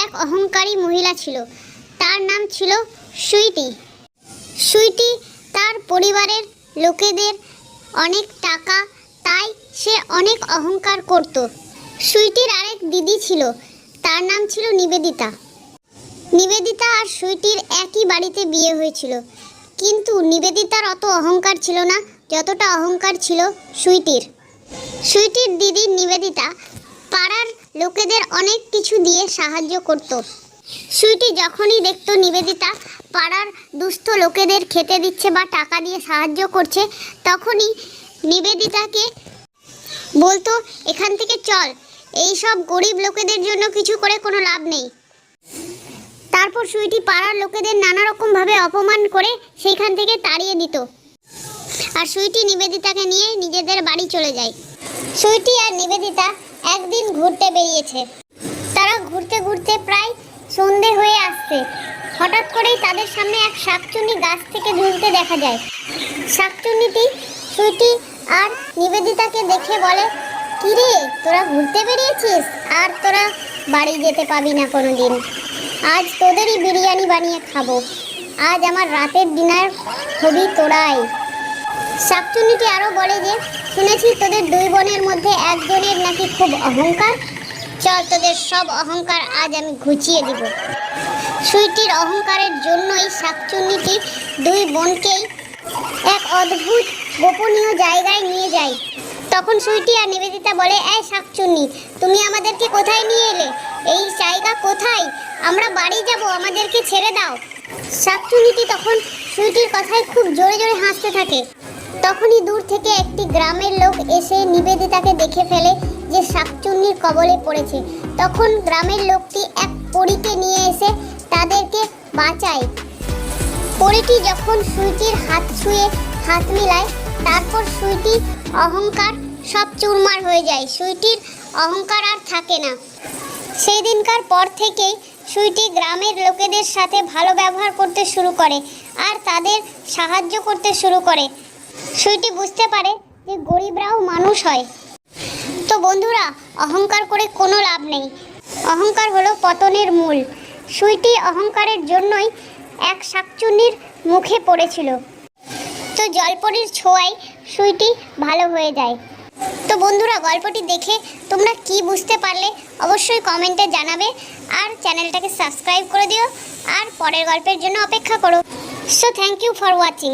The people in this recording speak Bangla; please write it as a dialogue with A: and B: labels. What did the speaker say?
A: এক অহংকারী মহিলা ছিল। তার নাম ছিল সুইটি। সুইটি তার পরিবারের লোকেদের অনেক টাকা, তাই সে অনেক অহংকার করত। সুইটির আরেক দিদি ছিল, তার নাম ছিল নিবেদিতা। নিবেদিতা আর সুইটির একই বাড়িতে বিয়ে হয়েছিল, কিন্তু নিবেদিতার অত অহংকার ছিল না যতটা অহংকার ছিল সুইটির। সুইটির দিদি নিবেদিতা পাড়ার লোকেদের অনেক কিছু দিয়ে সাহায্য করত। সুইটি যখনই দেখত নিবেদিতা পাড়ার দুস্থ লোকেদের খেতে দিচ্ছে বা টাকা দিয়ে সাহায্য করছে, তখনই নিবেদিতাকে বলতো, এখান থেকে চল, এই সব গরিব লোকেদের জন্য কিছু করে কোনো লাভ নেই। তারপর সুইটি পাড়ার লোকেদের নানা রকমভাবে অপমান করে সেইখান থেকে তাড়িয়ে দিত, আর সুইটি নিবেদিতাকে নিয়ে নিজেদের বাড়ি চলে যায়। সুইটি আর নিবেদিতা একদিন ঘুরতে বেরিয়েছে। তারা ঘুরতে ঘুরতে প্রায় সন্ধে হয়ে আসছে। হঠাৎ করেই তাদের সামনে এক শাকচুন্নি গাছ থেকে ঝুলতে দেখা যায়। শাকচুন্নিটি সুইটি আর নিবেদিতাকে দেখে বলে, কিরে, তোরা ঘুরতে বেরিয়েছিস আর তোরা বাড়ি যেতে পাবি না কোনো দিন। আজ তোদেরই বিরিয়ানি বানিয়ে খাবো। আজ আমার রাতের ডিনার হবি তোরাই। শাকচুন্নিটি আরও বলে যে, শুনেছি তোদের দুই বোনের মধ্যে একজনের নাকি খুব অহংকার। চল, তোদের সব অহংকার আজ আমি ঘুচিয়ে দিব। সুইটির অহংকারের জন্যই শাকচুন্নিটি দুই বোনকেই এক অদ্ভুত গোপনীয় জায়গায় নিয়ে যায়। তখন সুইটি আর নিবেদিতা বলে, এই শাকচুন্নি, তুমি আমাদেরকে কোথায় নিয়ে এলে? এই জায়গা কোথায়? আমরা বাড়ি যাব, আমাদেরকে ছেড়ে দাও। শাকচুন্নিটি তখন সুইটির কথায় খুব জোরে জোরে হাসতে থাকে। তখনই দূর থেকে একটি গ্রামের লোক এসে নিবেদিতাকে দেখে ফেলে যে শাকচুন্নির কবলে পড়েছে। তখন গ্রামের লোকটি এক পরীকে নিয়ে এসে তাদেরকে বাঁচায়। পরীটি যখন সুইটির হাত ছুঁয়ে হাত মিলায়, তারপর সুইটির অহংকার সব চুরমার হয়ে যায়। সুইটির অহংকার আর থাকে না। সেই দিনকার পর থেকেই সুইটি গ্রামের লোকেদের সাথে ভালো ব্যবহার করতে শুরু করে আর তাদের সাহায্য করতে শুরু করে। সুইটি বুঝতে পারে যে গরিবরাও মানুষ হয়। তো বন্ধুরা, অহংকার করে কোনো লাভ নেই। অহংকার হলো পতনের মূল। সুইটি অহংকারের জন্যই এক শাকচুন্নির মুখে পড়েছিল। তো জলপরীর ছোঁয়ায় সুইটি ভালো হয়ে যায়। তো বন্ধুরা, গল্পটি দেখে তোমরা কি বুঝতে পারলে অবশ্যই কমেন্টে জানাবে, আর চ্যানেলটাকে সাবস্ক্রাইব করে দিও, আর পরের গল্পের জন্য অপেক্ষা করো। So thank you for watching.